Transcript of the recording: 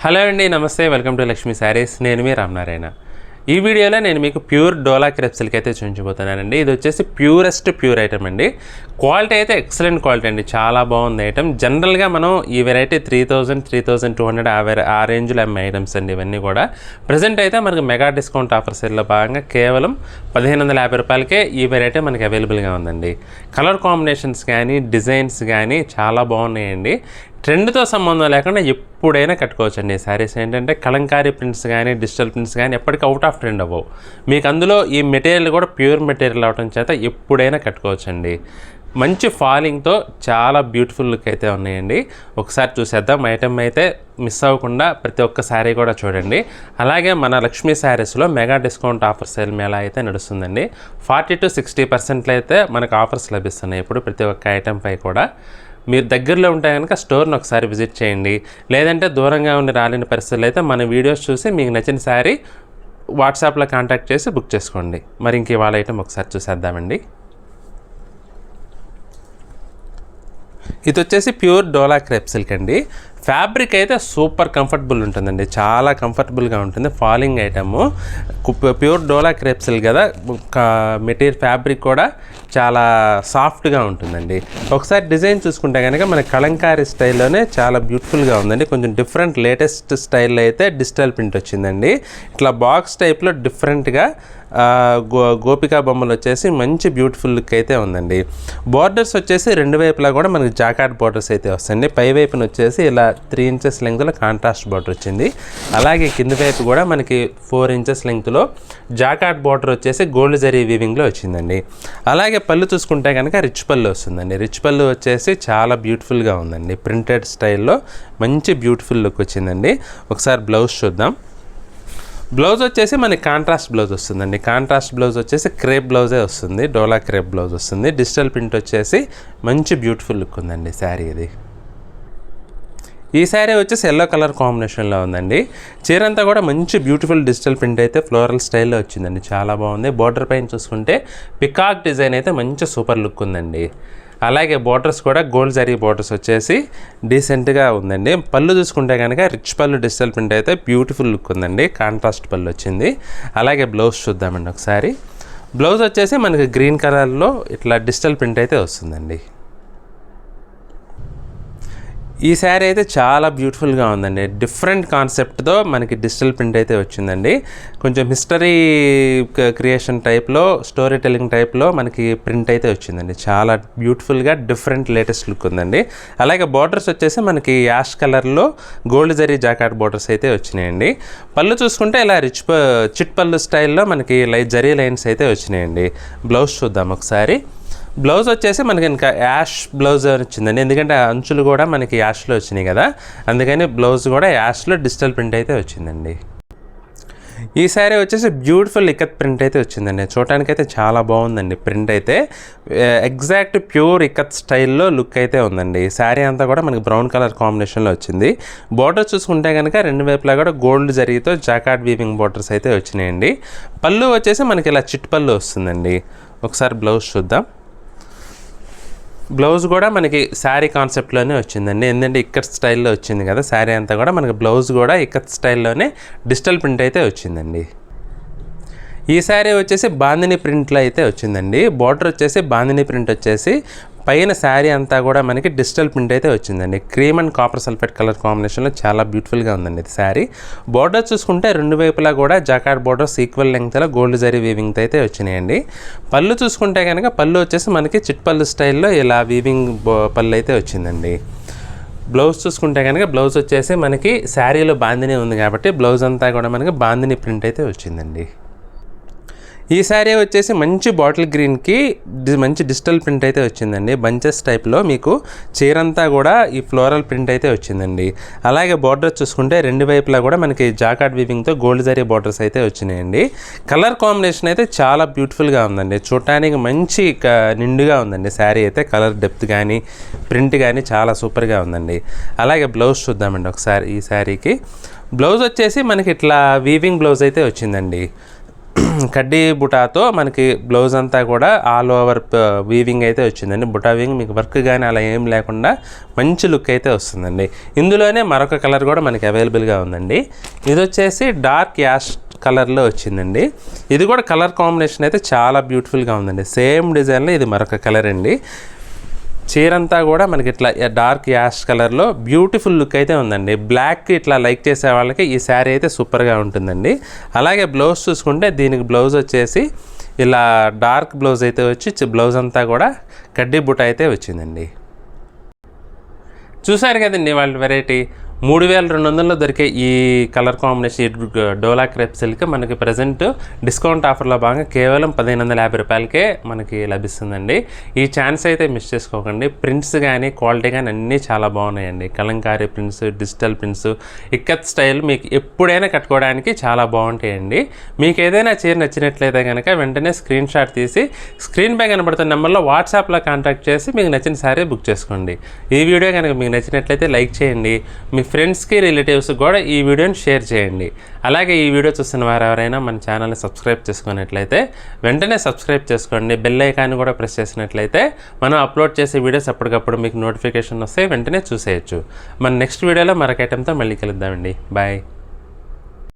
Hello అండి, నమస్తే. Welcome to Lakshmi saris. నేను మీ రామనారాయణ. ఈ వీడియోలో నేను మీకు ప్యూర్ డోలా క్రేప్ సిల్క్ అయితే చూపించబోతున్నానండి. ఇది వచ్చేసి ప్యూర్ ఐటమ్ అండి. క్వాలిటీ అయితే ఎక్సలెంట్ క్వాలిటీ అండి, చాలా బాగుంది ఐటమ్. జనరల్గా మనం ఈ వెరైటీ 3200 ఆ రేంజ్లో అమ్మే ఐటమ్స్ అండి ఇవన్నీ కూడా. ప్రజెంట్ అయితే మనకు మెగా డిస్కౌంట్ ఆఫర్ సేల్లో భాగంగా కేవలం 1550 రూపాయలకే ఈ వెరైటీ మనకి అవైలబుల్గా ఉందండి. కలర్ కాంబినేషన్స్ కానీ డిజైన్స్ కానీ చాలా బాగున్నాయండి. ట్రెండ్తో సంబంధం లేకుండా ఎప్పుడైనా కట్టుకోవచ్చండి. శారీస్ ఏంటంటే కలంకారీ ప్రింట్స్ కానీ డిజిటల్ ప్రింట్స్ కానీ ఎప్పటికీ అవుట్ ఆఫ్ ట్రెండ్ అవ్వవు. మీకు అందులో ఈ మెటీరియల్ కూడా ప్యూర్ మెటీరియల్ అవడం చేత ఎప్పుడైనా కట్టుకోవచ్చండి. మంచి ఫాలింగ్తో చాలా బ్యూటిఫుల్ లుక్ అయితే ఉన్నాయండి. ఒకసారి చూసేద్దాం. ఐటమ్ అయితే మిస్ అవ్వకుండా ప్రతి ఒక్క శారీ కూడా చూడండి. అలాగే మన లక్ష్మీ శారీస్లో mega discount offer sale Mela అయితే నడుస్తుందండి. 40 to 60% అయితే మనకు ఆఫర్స్ లభిస్తున్నాయి ఇప్పుడు ప్రతి ఒక్క ఐటెంపై కూడా. మీరు దగ్గరలో ఉంటే కనుక స్టోర్ని ఒకసారి విజిట్ చేయండి. లేదంటే దూరంగా ఉండి రాలేని పరిస్థితులు అయితే మన వీడియోస్ చూసి మీకు నచ్చిన శారీ వాట్సాప్లో కాంటాక్ట్ చేసి బుక్ చేసుకోండి. మరి ఇంక ఇవాళ ఐటమ్ ఒకసారి చూసేద్దామండి. ఇది వచ్చేసి ప్యూర్ డోలా క్రేప్ సిల్క్ అండి. ఫ్యాబ్రిక్ అయితే సూపర్ కంఫర్టబుల్ ఉంటుందండి, చాలా కంఫర్టబుల్గా ఉంటుంది. ఫాలింగ్ ఐటము, ప్యూర్ డోలా క్రేప్ సిల్క్ కదా, మెటీరియల్ ఫ్యాబ్రిక్ కూడా చాలా సాఫ్ట్గా ఉంటుందండి. ఒకసారి డిజైన్ చూసుకుంటే కనుక మన కలంకారీ స్టైల్లోనే చాలా బ్యూటిఫుల్గా ఉందండి. కొంచెం డిఫరెంట్ లేటెస్ట్ స్టైల్లో అయితే డిజిటల్ ప్రింట్ వచ్చిందండి. ఇట్లా బాక్స్ టైప్లో డిఫరెంట్గా గోపికా బొమ్మలు వచ్చేసి మంచి బ్యూటిఫుల్ లుక్ అయితే ఉందండి. బార్డర్స్ వచ్చేసి రెండు వైపులా కూడా మనకి జాకార్డ్ బార్డర్స్ అయితే వస్తాయండి. పై వైపున వచ్చేసి ఇలా 3 inches లెంగ్త్లో కాంట్రాస్ట్ బార్డర్ వచ్చింది. అలాగే కింది వైపు కూడా మనకి 4 inches లెంగ్త్లో జాకార్డ్ బార్డర్ వచ్చేసి గోల్డ్ జరీ వీవింగ్లో వచ్చిందండి. అలాగే పళ్ళు చూసుకుంటే కనుక రిచ్ పళ్ళు వస్తుందండి. రిచ్ పళ్ళు వచ్చేసి చాలా బ్యూటిఫుల్గా ఉందండి. ప్రింటెడ్ స్టైల్లో మంచి బ్యూటిఫుల్ లుక్ వచ్చిందండి. ఒకసారి బ్లౌజ్ చూద్దాం. బ్లౌజ్ వచ్చేసి మనకి కాంట్రాస్ట్ బ్లౌజ్ వస్తుందండి. కాంట్రాస్ట్ బ్లౌజ్ వచ్చేసి క్రేప్ బ్లౌజే వస్తుంది, డోలా క్రేప్ బ్లౌజ్ వస్తుంది. డిజిటల్ ప్రింట్ వచ్చేసి మంచి బ్యూటిఫుల్ లుక్ ఉందండి శారీ ఇది. ఈ శారీ వచ్చేసి ఎల్లో కలర్ కాంబినేషన్లో ఉందండి. చీర అంతా కూడా మంచి బ్యూటిఫుల్ డిజిటల్ ప్రింట్ అయితే ఫ్లోరల్ స్టైల్లో వచ్చిందండి, చాలా బాగుంది. బార్డర్ పైన చూసుకుంటే పికాక్ డిజైన్ అయితే మంచి సూపర్ లుక్ ఉందండి. అలాగే బార్డర్స్ కూడా గోల్డ్ జరీ బార్డర్స్ వచ్చేసి డీసెంట్గా ఉందండి. పళ్ళు చూసుకుంటే కనుక రిచ్ పళ్ళు డిజిటల్ ప్రింట్ అయితే బ్యూటిఫుల్ లుక్ ఉందండి. కాంట్రాస్ట్ పళ్ళు వచ్చింది. అలాగే బ్లౌజ్ చూద్దామండి ఒకసారి. బ్లౌజ్ వచ్చేసి మనకి గ్రీన్ కలర్లో ఇట్లా డిజిటల్ ప్రింట్ అయితే వస్తుందండి. ఈ శారీ అయితే చాలా బ్యూటిఫుల్గా ఉందండి. డిఫరెంట్ కాన్సెప్ట్తో మనకి డిజిటల్ ప్రింట్ అయితే వచ్చిందండి. కొంచెం హిస్టరీ క్రియేషన్ టైప్లో, స్టోరీ టెల్లింగ్ టైప్లో మనకి ప్రింట్ అయితే వచ్చిందండి. చాలా బ్యూటిఫుల్గా డిఫరెంట్ లేటెస్ట్ లుక్ ఉందండి. అలాగే బార్డర్స్ వచ్చేసి మనకి యాష్ కలర్లో గోల్డ్ జరీ జాకార్డ్ బార్డర్స్ అయితే వచ్చినాయండి. పళ్ళు చూసుకుంటే ఇలా చిట్ పళ్ళు స్టైల్లో మనకి జరీ లైన్స్ అయితే వచ్చినాయండి. బ్లౌజ్ చూద్దాం ఒకసారి. బ్లౌజ్ వచ్చేసి మనకి ఇంకా యాష్ బ్లౌజ్ వచ్చిందండి. ఎందుకంటే అంచులు కూడా మనకి యాష్లో వచ్చినాయి కదా, అందుకని బ్లౌజ్ కూడా యాష్లో డిజిటల్ ప్రింట్ అయితే వచ్చిందండి. ఈ శారీ వచ్చేసి బ్యూటిఫుల్ ఇక్కత్ ప్రింట్ అయితే వచ్చిందండి. చూడటానికి అయితే చాలా బాగుందండి. ప్రింట్ అయితే ఎగ్జాక్ట్ ప్యూర్ ఇక్కత్ స్టైల్లో లుక్ అయితే ఉందండి. శారీ అంతా కూడా మనకి బ్రౌన్ కలర్ కాంబినేషన్లో వచ్చింది. బార్డర్ చూసుకుంటే కనుక రెండు వైపులా కూడా గోల్డ్ జరీతో జాకార్డ్ వీవింగ్ బార్డర్స్ అయితే వచ్చినాయండి. పళ్ళు వచ్చేసి మనకి ఇలా చిట్ పళ్ళు వస్తుందండి. ఒకసారి బ్లౌజ్ చూద్దాం. బ్లౌజ్ కూడా మనకి శారీ కాన్సెప్ట్లోనే వచ్చిందండి. ఎందుకంటే ఇక్కత్ స్టైల్లో వచ్చింది కదా శారీ అంతా కూడా, మనకి బ్లౌజ్ కూడా ఇక్కత్ స్టైల్లోనే డిజిటల్ ప్రింట్ అయితే వచ్చిందండి. ఈ శారీ వచ్చేసి బాందిని ప్రింట్లో అయితే వచ్చిందండి. బార్డర్ వచ్చేసి బాందిని ప్రింట్ వచ్చేసి పైన శారీ అంతా కూడా మనకి డిజిటల్ ప్రింట్ అయితే వచ్చిందండి. Cream and copper sulphate colour కాంబినేషన్లో చాలా బ్యూటిఫుల్గా ఉందండి ఇది శారీ. బార్డర్ చూసుకుంటే రెండు వైపులా కూడా జాకార్డ్ బార్డర్స్ ఈక్వల్ లెంగ్త్లో గోల్డ్ జరీ వీవింగ్తో అయితే వచ్చినాయండి. పళ్ళు చూసుకుంటే కనుక పళ్ళు వచ్చేసి మనకి చిట్ పళ్ళు స్టైల్లో ఇలా వీవింగ్ పళ్ళు అయితే వచ్చిందండి. బ్లౌజ్ చూసుకుంటే కనుక బ్లౌజ్ వచ్చేసి మనకి శారీలో బాందిని ఉంది కాబట్టి బ్లౌజ్ అంతా కూడా మనకి బాందిని ప్రింట్ అయితే వచ్చిందండి. ఈ శారీ వచ్చేసి మంచి బాటిల్ గ్రీన్కి మంచి డిజిటల్ ప్రింట్ అయితే వచ్చిందండి. బంచెస్ టైప్లో మీకు చీరంతా కూడా ఈ ఫ్లోరల్ ప్రింట్ అయితే వచ్చిందండి. అలాగే బార్డర్ చూసుకుంటే రెండు వైపులా కూడా మనకి జాకార్డ్ వీవింగ్తో గోల్డ్ జరీ బార్డర్స్ అయితే వచ్చినాయండి. కలర్ కాంబినేషన్ అయితే చాలా బ్యూటిఫుల్గా ఉందండి. చూడటానికి మంచి నిండుగా ఉందండి శారీ అయితే. కలర్ డెప్త్ కానీ ప్రింట్ కానీ చాలా సూపర్గా ఉందండి. అలాగే బ్లౌజ్ చూద్దామండి ఒకసారి. ఈ శారీకి బ్లౌజ్ వచ్చేసి మనకి ఇట్లా వీవింగ్ బ్లౌజ్ అయితే వచ్చిందండి. కడ్డీ బుటాతో మనకి బ్లౌజ్ అంతా కూడా ఆల్ ఓవర్ వీవింగ్ అయితే వచ్చిందండి. బుటా వీవింగ్ మీకు వర్క్ కానీ అలా ఏం లేకుండా మంచి లుక్ అయితే వస్తుందండి. ఇందులోనే మరొక కలర్ కూడా మనకి అవైలబుల్గా ఉందండి. ఇది వచ్చేసి డార్క్ యాష్ కలర్లో వచ్చిందండి. ఇది కూడా కలర్ కాంబినేషన్ అయితే చాలా బ్యూటిఫుల్గా ఉందండి. సేమ్ డిజైన్లో ఇది మరొక కలర్ అండి. చీరంతా కూడా మనకి ఇట్లా డార్క్ యాష్ కలర్లో బ్యూటిఫుల్ లుక్ అయితే ఉందండి. బ్లాక్ ఇట్లా లైక్ చేసే వాళ్ళకి ఈ శారీ అయితే సూపర్గా ఉంటుందండి. అలాగే బ్లౌజ్ చూసుకుంటే దీనికి బ్లౌజ్ వచ్చేసి ఇలా డార్క్ బ్లౌజ్ అయితే వచ్చి బ్లౌజ్ అంతా కూడా కడ్డీ బుట్ట అయితే వచ్చిందండి. చూసారు కదండి వాళ్ళ వెరైటీ. 3200లో దొరికే ఈ కలర్ కాంబినేషన్ డోలా క్రేప్ సిల్క్ మనకి ప్రజెంట్ డిస్కౌంట్ ఆఫర్లో భాగంగా కేవలం 1550 రూపాయలకే మనకి లభిస్తుందండి. ఈ ఛాన్స్ అయితే మిస్ చేసుకోకండి. ప్రింట్స్ కానీ క్వాలిటీ కానీ అన్నీ చాలా బాగున్నాయండి. Kalamkari prints, digital prints, ikat style మీకు ఎప్పుడైనా కట్టుకోవడానికి చాలా బాగుంటాయండి. మీకు ఏదైనా చీర నచ్చినట్లయితే కనుక వెంటనే స్క్రీన్ షాట్ తీసి స్క్రీన్ పై కనబడుతున్న నెంబర్లో వాట్సాప్లో కాంటాక్ట్ చేసి మీకు నచ్చిన శారీ బుక్ చేసుకోండి. ఈ వీడియో కనుక మీకు నచ్చినట్లయితే లైక్ చేయండి. మీ ఫ్రెండ్స్కి, రిలేటివ్స్కి కూడా ఈ వీడియోని షేర్ చేయండి. అలాగే ఈ వీడియో చూస్తున్న వారు ఎవరైనా మన ఛానల్ని సబ్స్క్రైబ్ చేసుకున్నట్లయితే వెంటనే సబ్స్క్రైబ్ చేసుకోండి. బెల్ ఐకాన్ కూడా ప్రెస్ చేసినట్లయితే మనం అప్లోడ్ చేసే వీడియోస్ అప్పటికప్పుడు మీకు నోటిఫికేషన్ వస్తే వెంటనే చూసేయచ్చు. మన నెక్స్ట్ వీడియోలో మరొక ఐటెంతో మళ్ళీ కలుద్దామండి. బాయ్.